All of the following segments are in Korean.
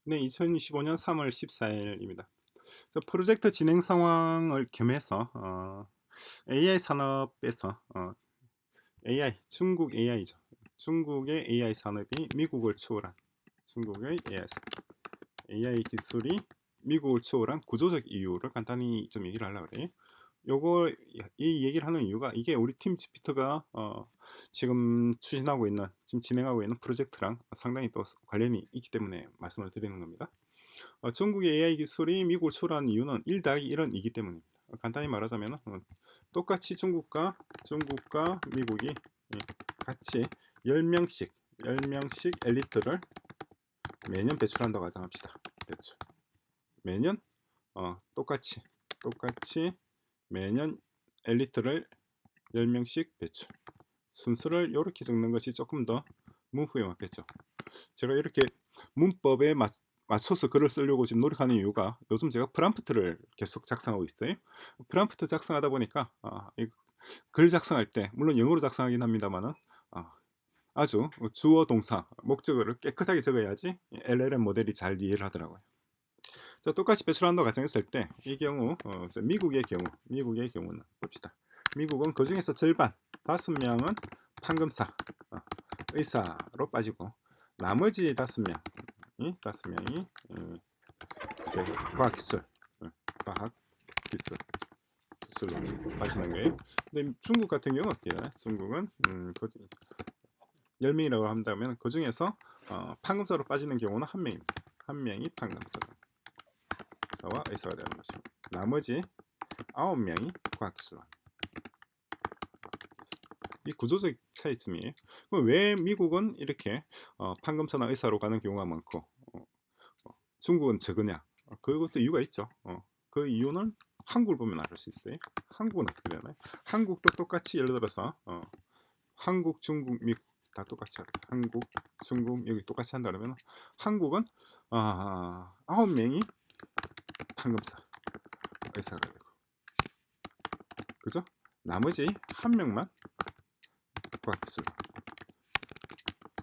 네, 2025년 3월 14일입니다. 프로젝트 진행 상황을 겸해서 AI 산업에서 AI, 중국 AI죠. 중국의 AI 산업이 미국을 초월한 중국의 AI 기술이 미국을 초월한 구조적 이유를 간단히 좀 얘기를 하려고 그래요. 요거 이 얘기를 하는 이유가 이게 우리 팀 지피터가 지금 추진하고 있는 지금 진행하고 있는 프로젝트랑 상당히 또 관련이 있기 때문에 말씀을 드리는 겁니다. 중국의 AI 기술이 미국을 초월한 이유는 1 더하기 1은 이기 때문입니다. 간단히 말하자면 똑같이 중국과 미국이 같이 10명씩 엘리트를 매년 배출한다고 가정합시다. 배출. 매년 똑같이 매년 엘리트를 10명씩 배출. 순서를 이렇게 적는 것이 조금 더 문법에 맞겠죠. 제가 이렇게 문법에 맞춰서 글을 쓰려고 지금 노력하는 이유가 요즘 제가 프롬프트를 계속 작성하고 있어요. 프롬프트 작성하다 보니까 글 작성할 때 물론 영어로 작성하긴 합니다만은 아주 주어 동사 목적어를 깨끗하게 적어야지 LLM 모델이 잘 이해를 하더라고요. 자, 똑같이 배출한다고 가정했을 때 이 경우 미국의 경우는 봅시다. 미국은 그 중에서 절반 5명은 판검사 의사로 빠지고 나머지 5명이 이제 과학기술 기술로 빠지는 거예요. 근데 중국 같은 경우는 어떻게 되나요? 중국은 10명이라고 한다면 그 중에서 판검사로 빠지는 경우는 한 명입니다. 한 명이 판검사와 의사가 되는 것이고 나머지 9명이 과학기술관. 이 구조적 차이점이에요. 그럼 왜 미국은 이렇게 판검사나 의사로 가는 경우가 많고 중국은 적으냐? 그것도 이유가 있죠. 그 이유는 한국을 보면 알 수 있어요. 한국은 어떻게 되나요? 한국도 똑같이 예를 들어서 한국, 중국, 미국 다 똑같이 합니다. 한국, 중국, 여기 똑같이 한다 그러면 한국은 9명이 판검사 의사가 되고 그죠? 나머지 한 명만 과학기술.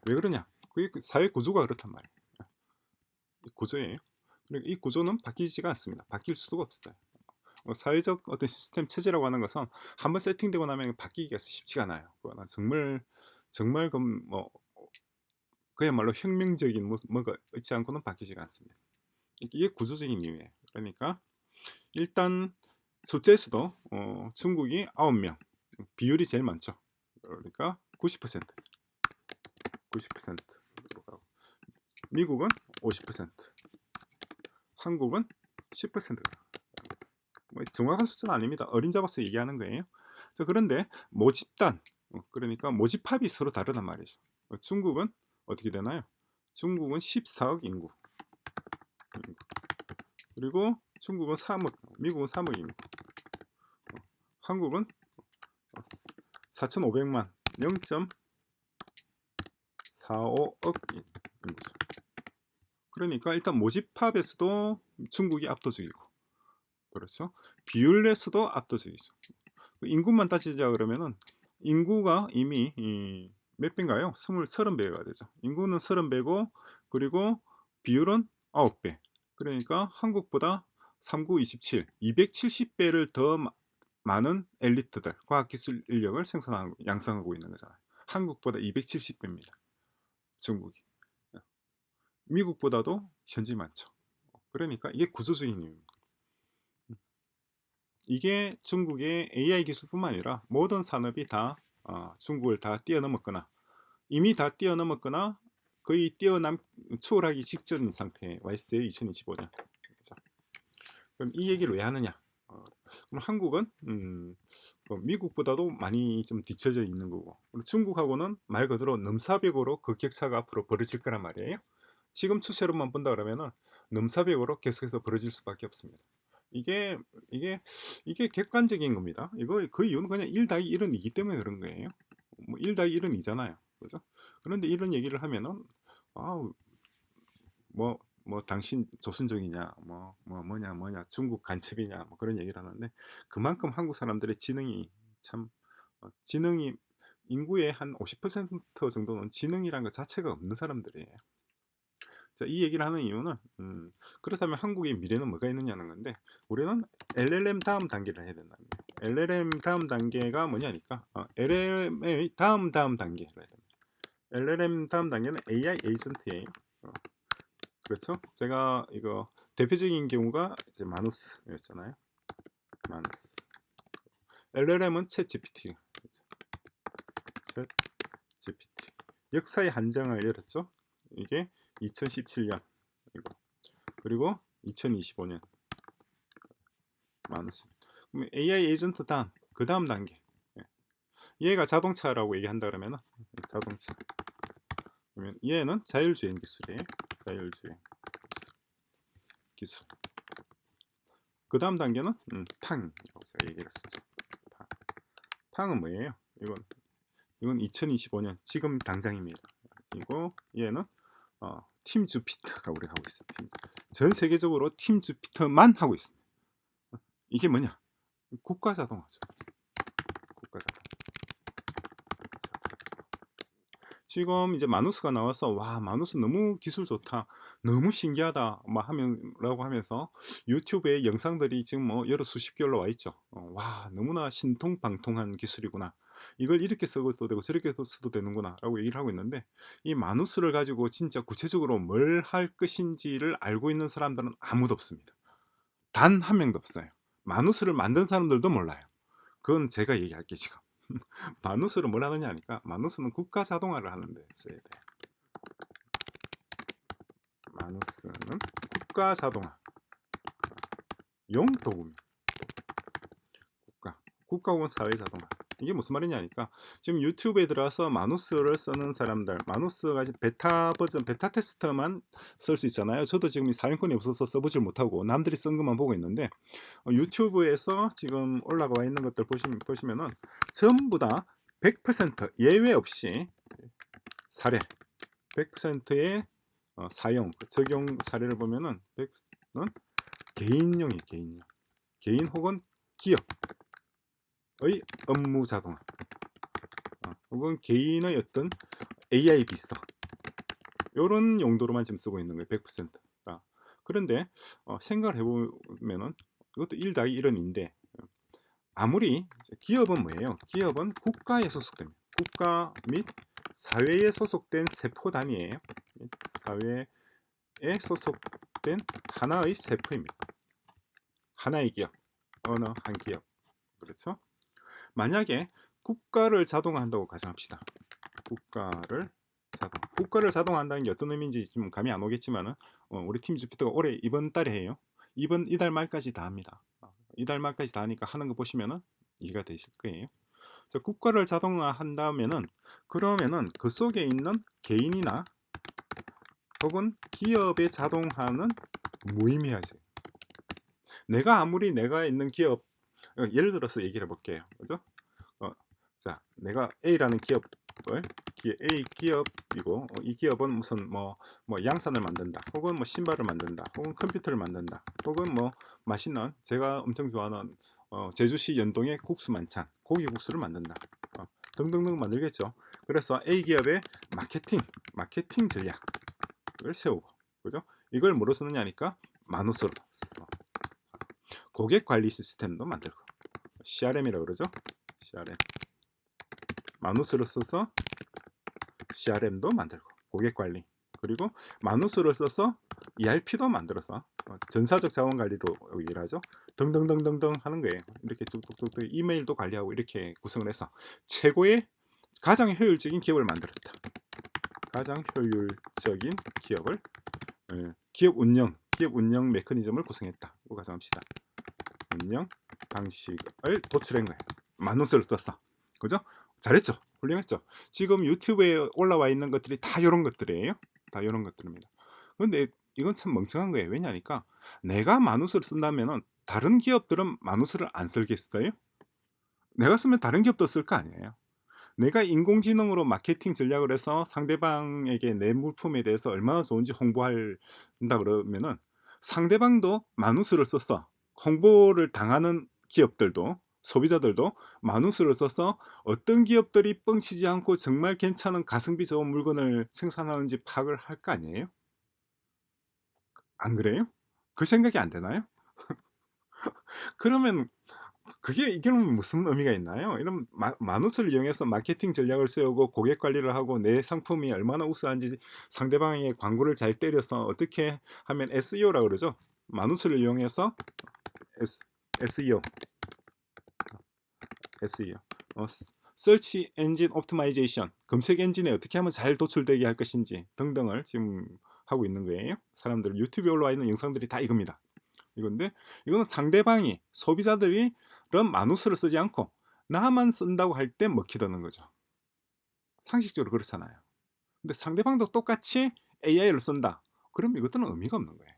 왜 그러냐? 그게 사회 구조가 그렇단 말이에요. 구조예요. 그리고 이 구조는 바뀌지가 않습니다. 바뀔 수가 없어요. 사회적 어떤 시스템 체제라고 하는 것은 한번 세팅되고 나면 바뀌기가 쉽지가 않아요. 그거는 정말 그야말로 혁명적인 뭐가 있지 않고는 바뀌지가 않습니다. 이게 구조적인 이유예요. 그러니까 일단 숫자에서도 중국이 9명 비율이 제일 많죠. 그러니까 90% 미국은 50%, 한국은 10%. 뭐 정확한 숫자는 아닙니다. 어림잡아서 얘기하는 거예요. 자, 그런데 모집단, 그러니까 모집합이 서로 다르단 말이죠. 중국은 어떻게 되나요? 중국은 14억 인구. 그리고 중국은 3억, 미국은 3억 인구. 한국은 4,500만, 0.45억 인구죠. 그러니까 일단 모집합에서도 중국이 압도적이고, 그렇죠? 비율에서도 압도적이죠. 인구만 따지자 그러면은 인구가 이미 몇 배인가요? 30배가 되죠. 인구는 30배고 그리고 비율은 9배. 그러니까 한국보다 39, 27, 270배를 더 많은 엘리트들, 과학기술 인력을 양성하고 있는 거잖아요. 한국보다 270배입니다. 중국이. 미국보다도 현지 많죠. 그러니까 이게 구조적인 이유입니다. 이게 중국의 AI 기술뿐만 아니라 모든 산업이 다 중국을 다 뛰어넘었거나 이미 다 뛰어넘었거나 거의 초월하기 직전인 상태에 와 있어요. 2025년. 그럼 이 얘기를 왜 하느냐? 그럼 한국은 미국보다도 많이 좀 뒤처져 있는 거고 중국하고는 말 그대로 넘사벽으로 그 격차가 앞으로 벌어질 거란 말이에요. 지금 추세로만 본다 그러면은 넘사벽으로 계속해서 벌어질 수밖에 없습니다. 이게 이게 이게 객관적인 겁니다. 이거 그 이유는 그냥 1 더하기 1은 2기 때문에 그런 거예요. 뭐 1 더하기 1은 2잖아요. 그죠? 그런데 이런 얘기를 하면은 아우 뭐 당신 조선족이냐 뭐냐 중국 간첩이냐 뭐 그런 얘기를 하는데 그만큼 한국 사람들의 지능이 참 지능이 인구의 한 50% 정도는 지능이란 것 자체가 없는 사람들이에요. 자, 이 얘기를 하는 이유는 그렇다면 한국의 미래는 뭐가 있느냐는 건데, 우리는 LLM 다음 단계를 해야 된다는 거예요. LLM 다음 단계가 뭐냐니까 LLM의 다음 단계를 해야 됩니다. LLM 다음 단계는 AI 에이전트예요. 그렇죠? 제가 이거 대표적인 경우가 이제 마누스였잖아요. 마누스. LLM은 챗 GPT. 챗 GPT. 역사의 한장을 열었죠. 이게 2017년 이거. 그리고 2025년 마누스. 그럼 AI 에이전트 다음 그 다음 단계. 얘가 자동차라고 얘기한다 그러면은 자동차. 그러면 얘는 자율주행 기술이에요. 자율주행 기술. 그 다음 단계는 팡이라고 제가 얘기를 했었죠. 팡은 뭐예요? 이건 2025년 지금 당장입니다. 그리고 얘는 팀 주피터가 우리가 하고 있어요. 전 세계적으로 팀 주피터만 하고 있습니다. 이게 뭐냐? 국가 자동화죠. 국가 자동. 지금 이제 마누스가 나와서 와, 마누스 너무 기술 좋다, 너무 신기하다 막 하면라고 하면서 유튜브에 영상들이 지금 뭐 여러 수십 개 올라와 있죠. 와, 너무나 신통방통한 기술이구나, 이걸 이렇게 써도 되고 저렇게 써도 되는구나 라고 얘기를 하고 있는데, 이 마누스를 가지고 진짜 구체적으로 뭘 할 것인지를 알고 있는 사람들은 아무도 없습니다. 단 한 명도 없어요. 마누스를 만든 사람들도 몰라요. 그건 제가 얘기할게 지금. 마누스를 뭘 하느냐 하니까, 마누스는 국가 자동화를 하는데 써야 돼. 마누스는 국가 자동화 용 도구입니다. 국가 혹은 사회 자동화. 이게 무슨 말이냐 하니까, 지금 유튜브에 들어와서 마누스를 쓰는 사람들, 마누스가 베타 버전, 베타 테스트만 쓸 수 있잖아요. 저도 지금 사용권이 없어서 써보질 못하고 남들이 쓴 것만 보고 있는데, 유튜브에서 지금 올라가 있는 것들 보시면은 전부 다 100% 예외 없이 사례, 100%의 사용, 적용 사례를 보면은 100은 개인용이 개인 혹은 기업의 업무 자동화, 혹은 개인의 어떤 AI 비서, 이런 용도로만 지금 쓰고 있는 거예요. 100%가. 그런데 생각을 해보면은 이것도 1 더하기 1은 인데, 아무리 기업은 뭐예요? 기업은 국가에 소속됩니다. 국가 및 사회에 소속된 세포 단위예요. 사회에 소속된 하나의 세포입니다. 하나의 기업, 어느 한 기업. 그렇죠? 만약에 국가를 자동화한다고 가정합시다. 국가를 자동화한다는 게 어떤 의미인지 좀 감이 안 오겠지만은, 우리 팀 주피터가 올해 이번 달에 해요. 이달 말까지 다 합니다. 이달 말까지 다 하니까 하는 거 보시면은 이해가 되실 거예요. 국가를 자동화한다면은, 그러면은 그 속에 있는 개인이나 혹은 기업의 자동화는 무의미하지. 내가 아무리 내가 있는 기업, 예를 들어서 얘기를 해볼게요. 그죠? 자, 내가 A라는 기업을 A 기업이고, 이 기업은 무슨 뭐 양산을 만든다, 혹은 뭐 신발을 만든다, 혹은 컴퓨터를 만든다, 혹은 뭐 맛있는, 제가 엄청 좋아하는 제주시 연동의 국수 만찬, 고기국수를 만든다, 등등등 만들겠죠. 그래서 A 기업의 마케팅 전략을 세우고, 그죠? 이걸 뭐로 쓰느냐니까 마누스로 써. 고객 관리 시스템도 만들고, CRM이라고 그러죠. CRM. 마누스를 써서 CRM도 만들고, 고객 관리, 그리고 마누스를 써서 ERP도 만들어서 전사적 자원 관리로 일하죠. 등등등등등 하는 거예요. 이렇게 쭉쭉쭉 이메일도 관리하고 이렇게 구성을 해서 최고의 가장 효율적인 기업을 만들었다. 가장 효율적인 기업을, 기업 운영 메커니즘을 구성했다고 가정합시다. 운영 방식을 도출한 거예요. 마누스를 썼어. 그죠? 잘했죠? 훌륭했죠? 지금 유튜브에 올라와 있는 것들이 다 이런 것들이에요. 다 이런 것들입니다. 근데 이건 참 멍청한 거예요. 왜냐니까, 내가 마누스를 쓴다면은 다른 기업들은 마누스를 안 쓸겠어요? 내가 쓰면 다른 기업도 쓸 거 아니에요. 내가 인공지능으로 마케팅 전략을 해서 상대방에게 내 물품에 대해서 얼마나 좋은지 홍보한다 그러면은, 상대방도 마누스를 썼어. 홍보를 당하는 기업들도, 소비자들도 마누스를 써서 어떤 기업들이 뻥치지 않고 정말 괜찮은 가성비 좋은 물건을 생산하는지 파악을 할 거 아니에요. 안 그래요? 그 생각이 안 되나요? 그러면 그게 이게는 무슨 의미가 있나요? 이런 마누스를 이용해서 마케팅 전략을 세우고 고객 관리를 하고 내 상품이 얼마나 우수한지 상대방에게 광고를 잘 때려서 어떻게 하면 SEO라고 그러죠. 마누스를 이용해서 S, SEO, SEO, Search Engine Optimization, 검색 엔진에 어떻게 하면 잘 도출되게 할 것인지 등등을 지금 하고 있는 거예요. 사람들 유튜브에 올라와 있는 영상들이 다 이겁니다. 이건데 이거는 상대방이 소비자들이 그런 마누스를 쓰지 않고 나만 쓴다고 할 때 먹히다는 거죠. 상식적으로 그렇잖아요. 근데 상대방도 똑같이 AI를 쓴다. 그럼 이것들은 의미가 없는 거예요.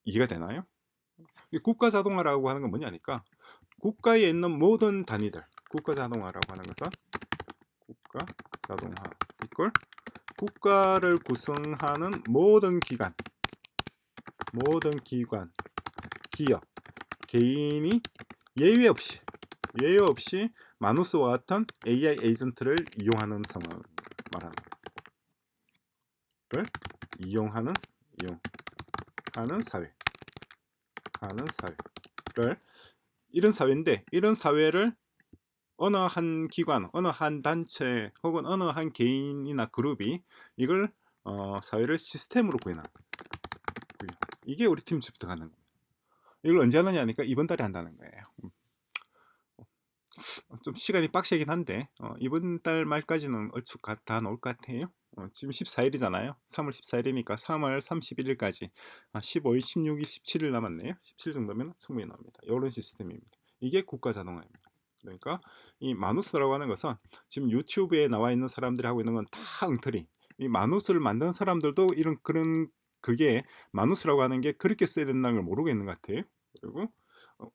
이해가 되나요? 국가 자동화라고 하는 건 뭐냐니까 국가에 있는 모든 단위들, 국가 자동화라고 하는 것은 국가 자동화 이걸 국가를 구성하는 모든 기관, 기업, 개인이 예외 없이 마누스와 같은 AI 에이전트를 이용하는 상황을 말하는 걸 이용하는 사회, 사회를 이런 사회인데 이런 사회를 어느 한 기관, 어느 한 단체 혹은 어느 한 개인이나 그룹이 이걸 사회를 시스템으로 구현하는 거예요. 이게 우리 팀 집중하는 거예요. 이걸 언제 하느냐니까 이번 달에 한다는 거예요. 좀 시간이 빡세긴 한데 이번 달 말까지는 얼추 다 나올 것 같아요. 지금 14일이잖아요. 3월 14일이니까 3월 31일까지 15일, 16일, 17일 남았네요. 17 정도면 충분히 나옵니다. 이런 시스템입니다. 이게 국가 자동화입니다. 그러니까 이 마누스라고 하는 것은 지금 유튜브에 나와 있는 사람들이 하고 있는 건 다 엉터리. 이 마누스를 만든 사람들도 이런 그런 그게 마누스라고 하는 게 그렇게 써야 된다는 걸 모르고 있는 것 같아요. 그리고 어,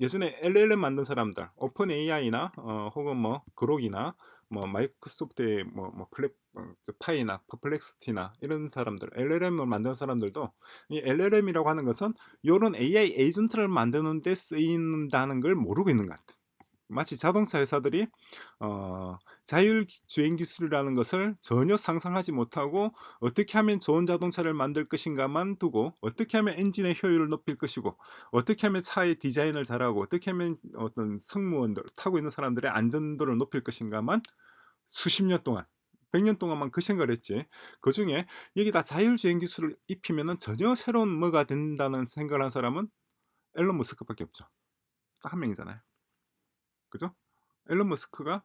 예전에 LLM 만든 사람들, 오픈 AI나 혹은 뭐 그록이나 뭐 마이크로소프트의 파이나 퍼플렉스티나 이런 사람들, LLM을 만든 사람들도 이 LLM이라고 하는 것은 이런 AI 에이전트를 만드는데 쓰인다는 걸 모르고 있는 것 같아요. 마치 자동차 회사들이 자율주행 기술이라는 것을 전혀 상상하지 못하고 어떻게 하면 좋은 자동차를 만들 것인가만 두고 어떻게 하면 엔진의 효율을 높일 것이고 어떻게 하면 차의 디자인을 잘하고 어떻게 하면 어떤 승무원들 타고 있는 사람들의 안전도를 높일 것인가만 수십 년 동안 100년 동안만 그 생각을 했지. 그중에 여기다 자율주행 기술을 입히면은 전혀 새로운 뭐가 된다는 생각을 한 사람은 앨런 머스크밖에 없죠. 딱 한 명이잖아요. 그죠? 앨런 머스크가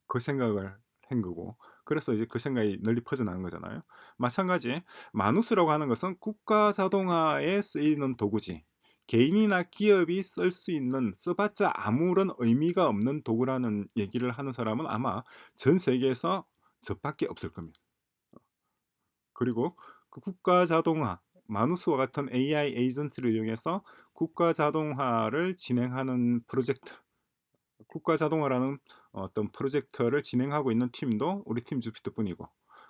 그 생각을 한 거고 그래서 이제 그 생각이 널리 퍼져나간 거잖아요. 마찬가지 마누스라고 하는 것은 국가 자동화에 쓰이는 도구지 개인이나 기업이 쓸 수 있는 써봤자 아무런 의미가 없는 도구라는 얘기를 하는 사람은 아마 전 세계에서 저밖에 없을 겁니다. 그리고 그 국가 자동화 마누스와 같은 AI 에이전트를 이용해서 국가 자동화를 진행하는 프로젝트 국가 자동화라는 어떤 프로젝트를 진행하고 있는 팀도 우리 팀 주피터뿐이고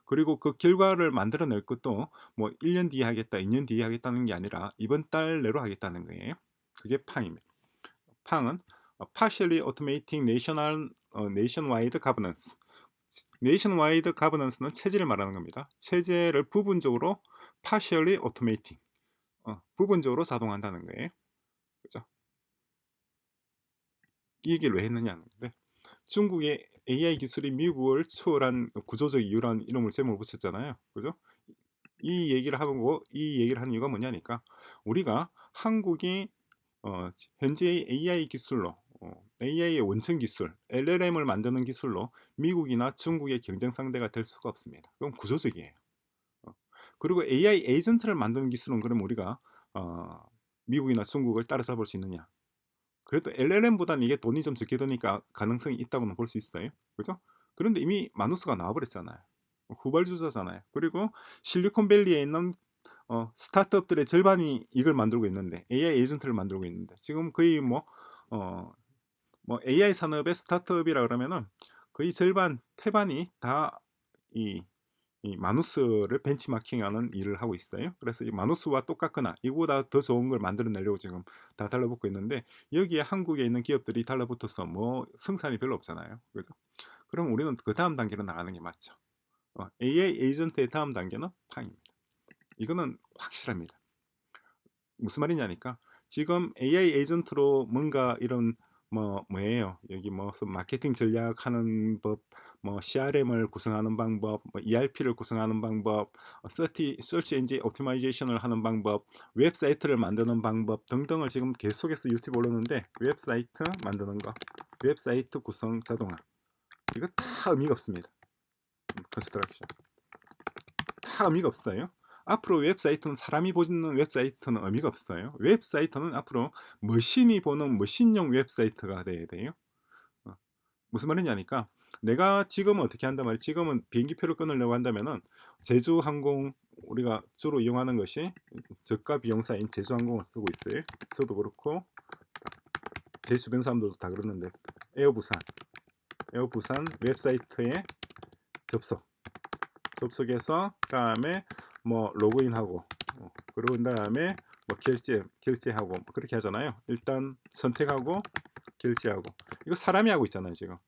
그리고 그 결과를 만들어낼 것도 뭐 1년 뒤에 하겠다, 2년 뒤에 하겠다는 게 아니라 이번 달 내로 하겠다는 거예요. 그게 팡입니다. 팡은 Partially Automating Nationwide Governance. Nationwide Governance는 체제를 말하는 겁니다. 체제를 부분적으로 Partially Automating, 부분적으로 자동한다는 거예요. 그죠? 이 얘기를 왜 했느냐는 건데 중국의 AI 기술이 미국을 초월한 구조적 이유라는 이름을 제목을 붙였잖아요. 그죠? 이 얘기를 하는 이유가 뭐냐니까 우리가 한국이 현재의 AI 기술로 AI의 원천 기술, LLM을 만드는 기술로 미국이나 중국의 경쟁 상대가 될 수가 없습니다. 그건 구조적이에요. 어, 그리고 AI 에이전트를 만드는 기술은 그럼 우리가 미국이나 중국을 따라잡을 수 있느냐? 그래도 LLM보다는 이게 돈이 좀 적게 드니까 가능성이 있다고는 볼 수 있어요. 그죠? 그런데 이미 마누스가 나와버렸잖아요. 후발주자잖아요. 그리고 실리콘밸리에 있는 스타트업들의 절반이 이걸 만들고 있는데 AI 에이전트를 만들고 있는데 지금 거의 어, AI 산업의 스타트업이라 그러면은 거의 절반 태반이 다이 이 마누스를 벤치마킹하는 일을 하고 있어요. 그래서 이 마누스와 똑같거나 이거보다 더 좋은 걸 만들어내려고 지금 다 달라붙고 있는데 여기에 한국에 있는 기업들이 달라붙어서 뭐 생산이 별로 없잖아요. 그죠? 그럼 우리는 그 다음 단계로 나가는 게 맞죠. AI 에이전트의 다음 단계는 팡입니다. 이거는 확실합니다. 무슨 말이냐니까 지금 AI 에이전트로 뭔가 이런 뭐예요? 여기 무슨 마케팅 전략하는 법, 뭐 CRM을 구성하는 방법, 뭐 ERP를 구성하는 방법, 서치 엔진 옵티마이제이션을 하는 방법, 웹사이트를 만드는 방법 등등을 지금 계속해서 유튜브 올렸는데 웹사이트 만드는 거, 웹사이트 구성 자동화 이거 다 의미가 없습니다. 컨스트럭션 다 의미가 없어요. 앞으로 웹사이트는 사람이 보는 웹사이트는 의미가 없어요. 웹사이트는 앞으로 머신이 보는 머신용 웹사이트가 돼야 돼요. 무슨 말이냐니까 내가 지금은 어떻게 한단 말이야. 지금은 비행기표를 끊으려고 한다면은 제주항공 우리가 주로 이용하는 것이 저가 비용사인 제주항공을 쓰고 있어요. 저도 그렇고 제 주변 사람들도 다 그러는데 에어부산 웹사이트에 접속해서 그다음에 뭐 로그인하고 그러고 다음에 뭐 결제하고 뭐 그렇게 하잖아요. 일단 선택하고 결제하고 이거 사람이 하고 있잖아요. 지금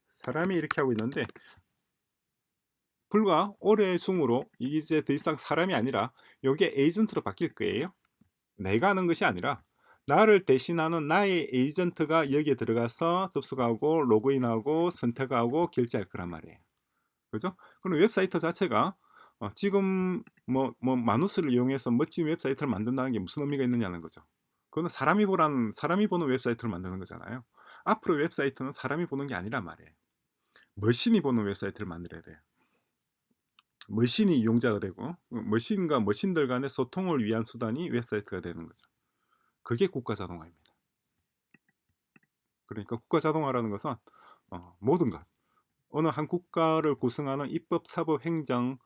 사람이 이렇게 하고 있는데 불과 올해 중으로 이제 더 이상 사람이 아니라 이게 에이전트로 바뀔 거예요. 내가 하는 것이 아니라 나를 대신하는 나의 에이전트가 여기에 들어가서 접속하고 로그인하고 선택하고 결제할 거란 말이에요. 그죠? 그럼 웹사이트 자체가 지금 마누스를 이용해서 멋진 웹사이트를 만든다는 게 무슨 의미가 있느냐는 거죠. 그거는 사람이 보는 웹사이트를 만드는 거잖아요. 앞으로 웹사이트는 사람이 보는 게 아니란 말이에요. 머신이 보는 웹사이트를 만들어야 돼요. 머신이 이용자가 되고 머신과 머신들 간의 소통을 위한 수단이 웹사이트가 되는 거죠. 그게 국가 자동화입니다. 그러니까 국가 자동화라는 것은 모든 것 어느 한 국가를 구성하는 입법, 사법, 행정을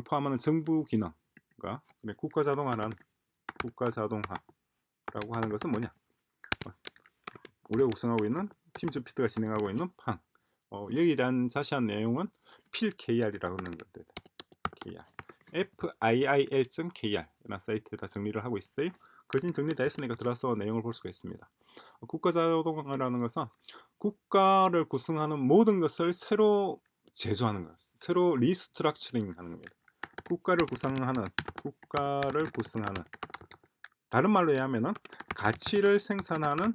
포함하는 정부 기능과 국가 자동화라고 하는 것은 뭐냐? 우리가 구성하고 있는 팀 주피터가 진행하고 있는 판 여기에 대한 자세한 내용은 필KR이라고 하는 건데 KR FIIL.KR이라는 사이트에다 정리를 하고 있어요. 거진 정리 다 했으니까 들어서 내용을 볼 수가 있습니다. 국가 자동화라는 것은 국가를 구성하는 모든 것을 새로 제조하는 것, 새로 리스트럭처링 하는 겁니다. 국가를 구성하는 다른 말로 얘기하면은 가치를 생산하는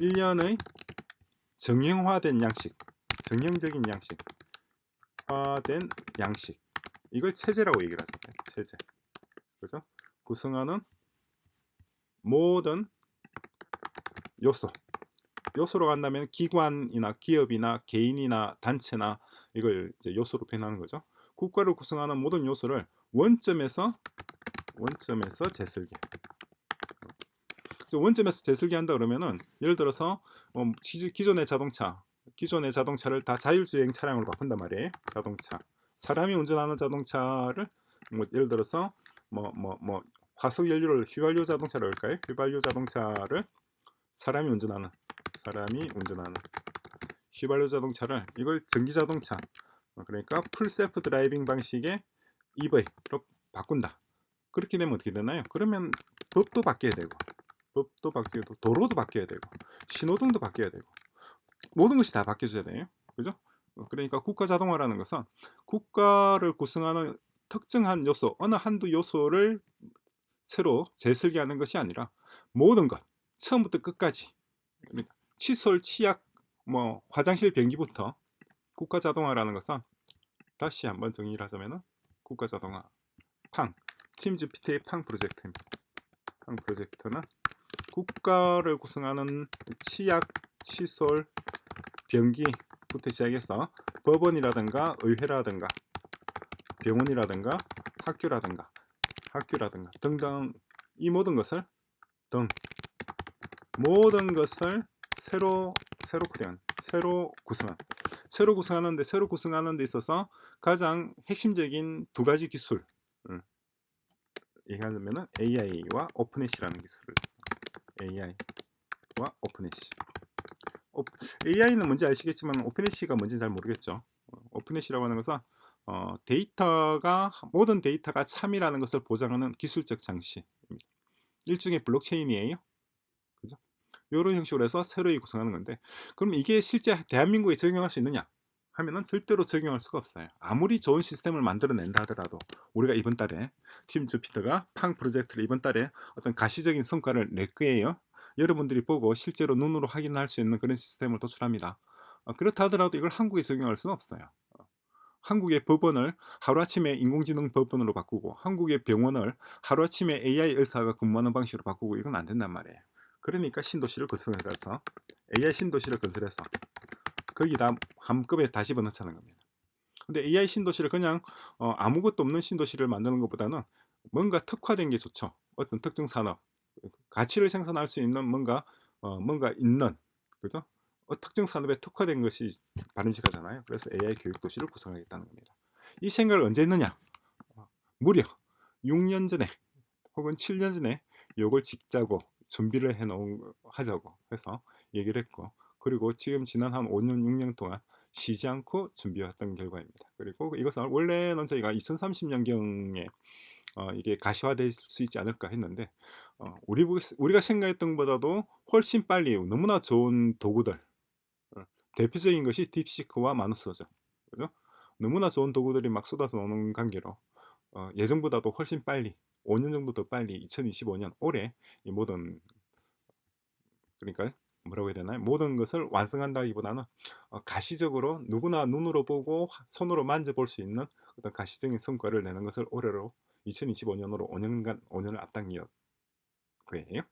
일련의 정형화된 양식, 정형적인 양식화된 양식 이걸 체제라고 얘기를 하잖아요. 체제. 그죠? 구성하는 모든 요소로 간다면 기관이나 기업이나 개인이나 단체나 이걸 이제 요소로 표현하는 거죠. 국가를 구성하는 모든 요소를 원점에서 재설계. 원점에서 재설계한다 그러면은 예를 들어서 기존의 자동차를 다 자율주행 차량으로 바꾼단 말이에요. 자동차. 사람이 운전하는 자동차를 예를 들어서 화석 연료를 휘발유 자동차를 할까요? 휘발유 자동차를 사람이 운전하는 휘발유 자동차를 이걸 전기 자동차 그러니까 풀 셀프 드라이빙 방식의 EV로 바꾼다. 그렇게 되면 어떻게 되나요? 그러면 법도 바뀌어야 되고 도로도 바뀌어야 되고 신호등도 바뀌어야 되고 모든 것이 다 바뀌어져야 돼요. 그죠? 그러니까 국가 자동화라는 것은 국가를 구성하는 특정한 요소 어느 한두 요소를 새로 재설계하는 것이 아니라 모든 것 처음부터 끝까지 그러니까 칫솔, 치약, 화장실 변기부터 국가 자동화라는 것은 다시 한번 정의를 하자면은 국가 자동화 팀 GPT의 팡 프로젝트입니다. 팡 프로젝트는 국가를 구성하는 치약, 칫솔, 변기부터 시작해서 법원이라든가 의회라든가 병원이라든가 학교라든가 등등 이 모든 것을 새로 구성하는 데 있어서 가장 핵심적인 두 가지 기술 얘기하자면은 AI와 오픈해시라는 기술을 AI와 오픈해시 AI는 뭔지 아시겠지만 오픈해시가 뭔지 잘 모르겠죠. 오픈해시라고 하는 것은 모든 데이터가 참이라는 것을 보장하는 기술적 장치입니다. 일종의 블록체인이에요. 그죠? 이런 형식으로 해서 새로이 구성하는 건데 그럼 이게 실제 대한민국에 적용할 수 있느냐 하면은 절대로 적용할 수가 없어요. 아무리 좋은 시스템을 만들어낸다 하더라도 우리가 이번 달에 팀 주피터가 팡 프로젝트를 이번 달에 어떤 가시적인 성과를 낼 거예요. 여러분들이 보고 실제로 눈으로 확인할 수 있는 그런 시스템을 도출합니다. 그렇다 하더라도 이걸 한국에 적용할 수는 없어요. 한국의 법원을 하루아침에 인공지능 법원으로 바꾸고 한국의 병원을 하루아침에 AI 의사가 근무하는 방식으로 바꾸고 이건 안 된단 말이에요. 그러니까 신도시를 건설해서 AI 신도시를 건설해서 거기다 한 급에 다 집어넣자는 겁니다. 근데 AI 신도시를 그냥 아무것도 없는 신도시를 만드는 것보다는 뭔가 특화된 게 좋죠. 어떤 특정 산업 가치를 생산할 수 있는 뭔가 있는 그죠? 특정 산업에 특화된 것이 바람직하잖아요. 그래서 AI 교육 도시를 구성하겠다는 겁니다. 이 생각을 언제 했느냐? 무려 6년 전에 혹은 7년 전에 요걸 짓자고 준비를 하자고 해서 얘기를 했고, 그리고 지금 지난 한 5년 6년 동안 쉬지 않고 준비했던 결과입니다. 그리고 이것은 원래는 저희가 2030년경에 이게 가시화될 수 있지 않을까 했는데 우리가 생각했던 것보다도 훨씬 빨리 너무나 좋은 도구들, 대표적인 것이 딥시크와 마누스죠. 그죠? 너무나 좋은 도구들이 막 쏟아져 나오는 관계로 예정보다도 훨씬 빨리 5년 정도 더 빨리 2025년 올해 이 모든, 그러니까 뭐라고 해야 되나요? 모든 것을 완성한다기보다는 가시적으로 누구나 눈으로 보고 손으로 만져볼 수 있는 어떤 가시적인 성과를 내는 것을 올해로 2025년으로 5년을 앞당겨 거예요.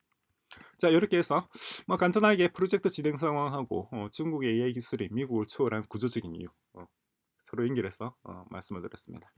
자, 이렇게 해서 간단하게 프로젝트 진행 상황하고 중국의 AI 기술이 미국을 초월한 구조적인 이유 서로 연결해서 말씀을 드렸습니다.